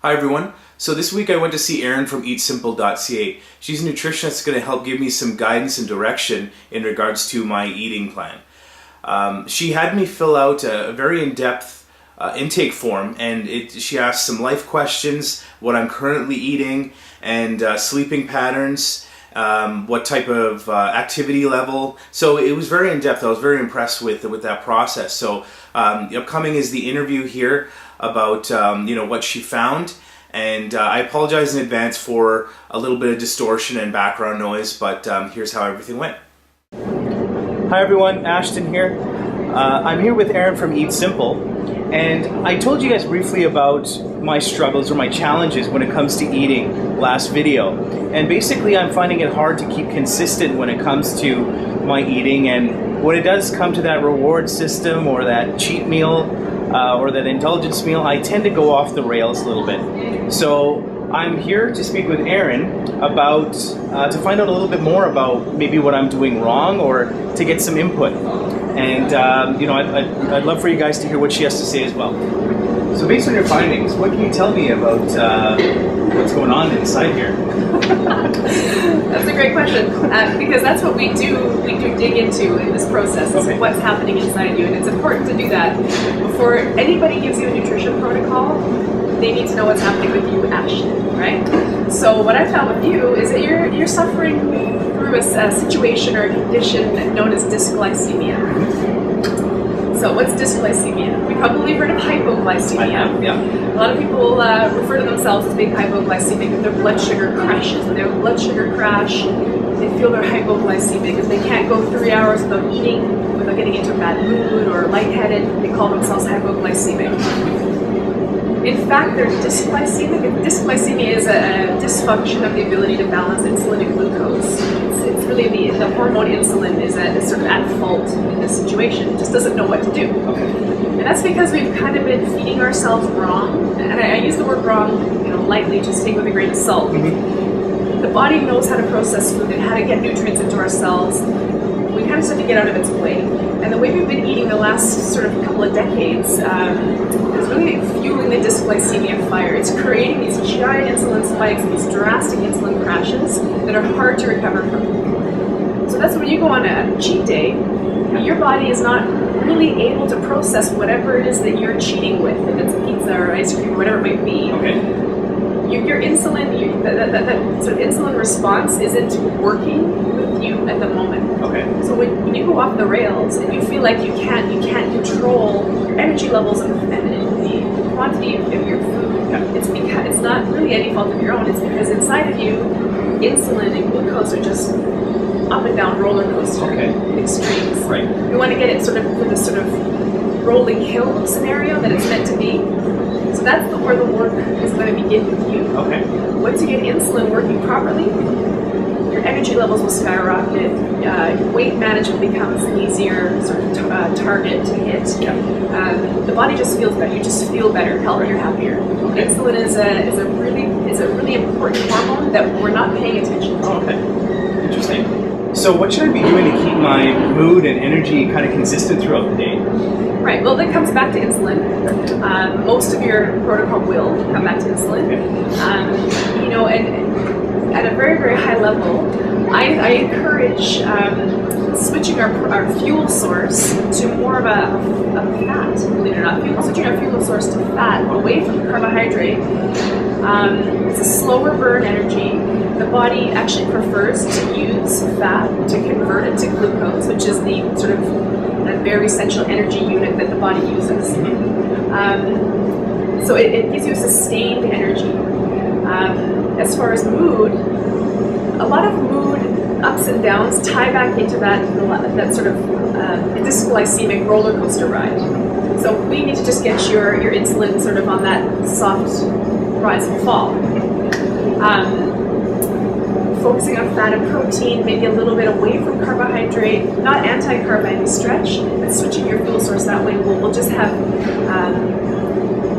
Hi everyone. So this week I went to see Erin from eatsimple.ca. She's a nutritionist that's going to help give me some guidance and direction in regards to my eating plan. She had me fill out a very in-depth intake form, and she asked some life questions, what I'm currently eating, and sleeping patterns, what type of activity level. So it was very in-depth. I was very impressed with that process. So upcoming is the interview here about what she found, and I apologize in advance for a little bit of distortion and background noise, but here's how everything went. Hi everyone, Ashton here. I'm here with Erin from Eat Simple, and I told you guys briefly about my struggles or my challenges when it comes to eating last video. And basically I'm finding it hard to keep consistent when it comes to my eating, and when it does come to that reward system or that cheat meal or that indulgence meal, I tend to go off the rails a little bit. So I'm here to speak with Erin about, to find out a little bit more about maybe what I'm doing wrong, or to get some input. And I'd love for you guys to hear what she has to say as well. So based on your findings, what can you tell me about what's going on inside here? That's a great question, because that's what we do dig into in this process, is what's happening inside you, and it's important to do that. Before anybody gives you a nutrition protocol, they need to know what's happening with you, Ashton, right? So what I found with you is that you're suffering through a situation or a condition known as dysglycemia. So what's dysglycemia? We probably heard of hypoglycemia. Yeah. A lot of people refer to themselves as being hypoglycemic if their blood sugar crashes. When they have a blood sugar crash, they feel they're hypoglycemic. If they can't go 3 hours without eating, without getting into a bad mood or lightheaded, they call themselves hypoglycemic. In fact, they're dysglycemic. Dysglycemia is a dysfunction of the ability to balance insulin and glucose. It's really the hormone insulin is sort of at fault in this situation. It just doesn't know what to do. Okay. And that's because we've kind of been feeding ourselves wrong. And I use the word wrong, lightly, just take with a grain of salt. Mm-hmm. The body knows how to process food and how to get nutrients into our cells. We kind of start to get out of its way. And the way we've been eating the last sort of couple of decades is really fueling the dysglycemia fire. It's creating these giant insulin spikes, these drastic insulin crashes that are hard to recover from. So that's when you go on a cheat day, your body is not really able to process whatever it is that you're cheating with, if it's pizza or ice cream or whatever it might be. Okay. Your insulin, that sort of insulin response isn't working with you at the moment. Okay. So when you go off the rails and you feel like you can't control your energy levels and the quantity of your food, it's because it's not really any fault of your own. It's because inside of you, insulin and glucose are just up and down roller coaster extremes. Right. We want to get it sort of with this sort of rolling hill scenario that it's meant to be. So that's where the work is going to begin with you. Okay. Once you get insulin working properly, your energy levels will skyrocket. Weight management becomes an easier sort of target to hit. Yeah. The body just feels better. You just feel better, healthier, happier. Okay. Insulin is a really important hormone that we're not paying attention to. Okay. Interesting. So what should I be doing to keep my mood and energy kind of consistent throughout the day? Right, well, that comes back to insulin. Most of your protocol will come back to insulin. And at a very, very high level, I encourage switching our fuel source to more of a fat, believe it or not. Switching our fuel source to fat, away from carbohydrate. It's a slower burn energy. The body actually prefers to use fat to convert it to glucose, which is the sort of that very essential energy unit that the body uses. So it gives you a sustained energy. As far as mood, a lot of mood ups and downs tie back into that sort of dysglycemic roller coaster ride. So we need to just get your insulin sort of on that soft rise and fall. Focusing on fat and protein, maybe a little bit away from carbohydrate, not anti-carb, any stretch, but switching your fuel source that way will just have,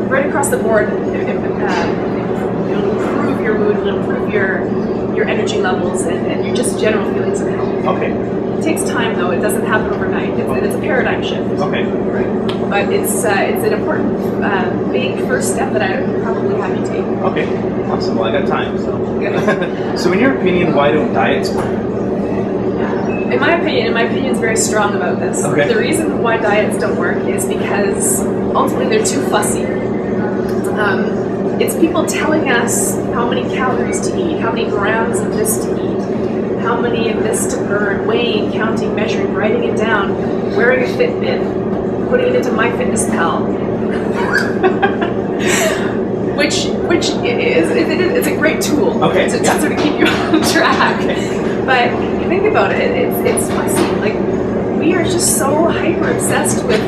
right across the board, it'll improve your mood, it'll improve your your energy levels and your just general feelings of health. Okay. It takes time though, it doesn't happen overnight. It's a paradigm shift. Okay. But it's an important big first step that I would probably have you take. Okay. Awesome. Well, I got time. So. Good. So in your opinion, why don't diets work? In my opinion is very strong about this. Okay. The reason why diets don't work is because ultimately they're too fussy. It's people telling us how many calories to eat, how many grams of this to eat, how many of this to burn, weighing, counting, measuring, writing it down, wearing a Fitbit, putting it into MyFitnessPal, which it's a great tool to sort of keep you on track. But think about it, it's fussy. Like, we are just so hyper obsessed with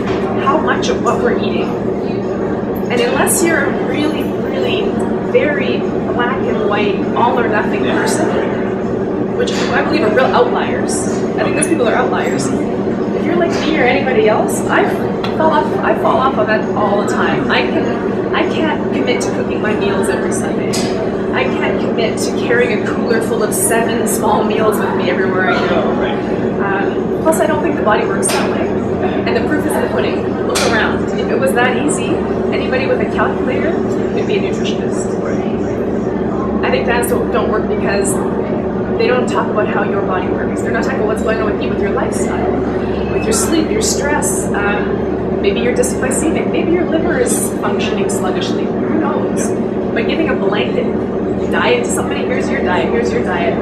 how much of what we're eating. And unless you're a really, really very black and white, all or nothing person, which I believe are real outliers. I think those people are outliers. If you're like me or anybody else, I fall off of that all the time. I can't commit to cooking my meals every Sunday. I can't commit to carrying a cooler full of 7 small meals with me everywhere I go. Plus, I don't think the body works that way. And the proof is in the pudding. Look around. If it was that easy, anybody with a calculator would be a nutritionist. I think diets don't work because they don't talk about how your body works. They're not talking about what's going on with you, with your lifestyle, with your sleep, your stress. Maybe you're dysglycemic. Maybe your liver is functioning sluggishly. Who knows? By giving a blanket diet to somebody, here's your diet, here's your diet.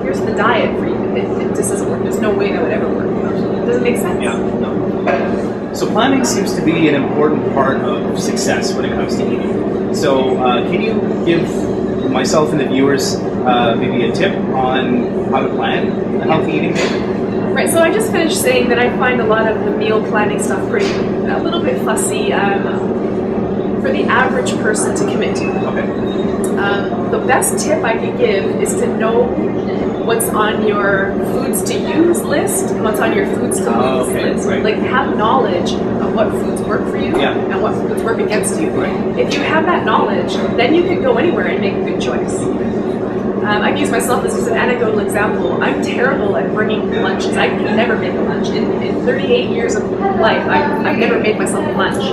Here's the diet for you. It just doesn't work. There's no way that would ever work. It doesn't make sense. Yeah, no. So planning seems to be an important part of success when it comes to eating. So can you give myself and the viewers maybe a tip on how to plan a healthy eating day? Right, so I just finished saying that I find a lot of the meal planning stuff a little bit fussy for the average person to commit to. Okay. The best tip I could give is to know what's on your foods to use list and what's on your foods to lose list. Like, have knowledge of what foods work for you and what foods work against you. If you have that knowledge, then you can go anywhere and make a good choice. I can use myself as just an anecdotal example. I'm terrible at bringing lunches. I can never make a lunch. In 38 years of life, I've never made myself a lunch.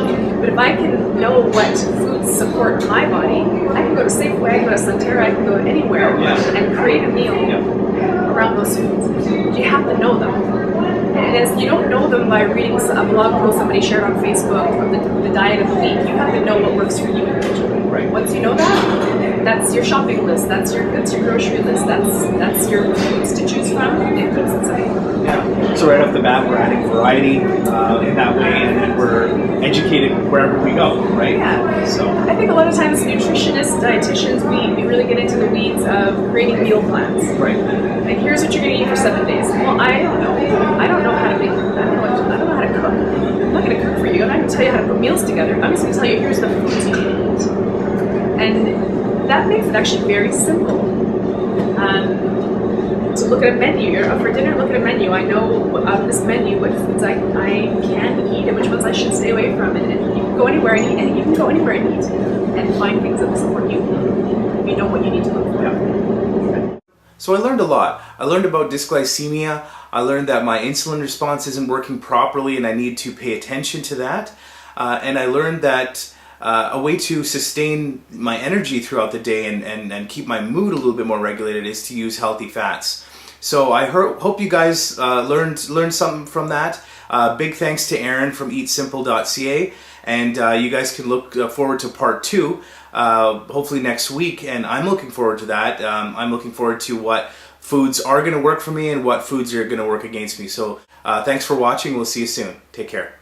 But if I can know what foods support my body, I can go to Safeway, I can go to Santerra, I can go anywhere and create a meal around those foods. You have to know them. And as you don't know them by reading a blog post somebody shared on Facebook of the diet of the week. You have to know what works for you individually. Once you know that, that's your shopping list. That's your grocery list. That's your foods to choose from. It puts inside. Yeah. So right off the bat, we're adding variety in that way, and then we're educated wherever we go, right? Yeah. So I think a lot of times nutritionists, dietitians, we really get into the weeds of creating meal plans. Like, here's what you're going to eat for 7 days. Well, I don't know. I don't know how to make. I don't know how to cook. I'm not going to cook for you. I'm not going to tell you how to put meals together. I'm just going to tell you here's the foods you need to eat. And that makes it actually very simple. To look at a menu, for dinner, look at a menu. I know on this menu what foods I can eat and which ones I should stay away from. And you can go anywhere and eat, and you can go anywhere and eat and find things that will support you. You know what you need to look for. So I learned a lot. I learned about dysglycemia. I learned that my insulin response isn't working properly and I need to pay attention to that. And I learned that a way to sustain my energy throughout the day and keep my mood a little bit more regulated is to use healthy fats. So I hope you guys learned something from that. Big thanks to Erin from eatsimple.ca, and you guys can look forward to part 2 hopefully next week, and I'm looking forward to that. I'm looking forward to what foods are going to work for me and what foods are going to work against me. So thanks for watching. We'll see you soon. Take care.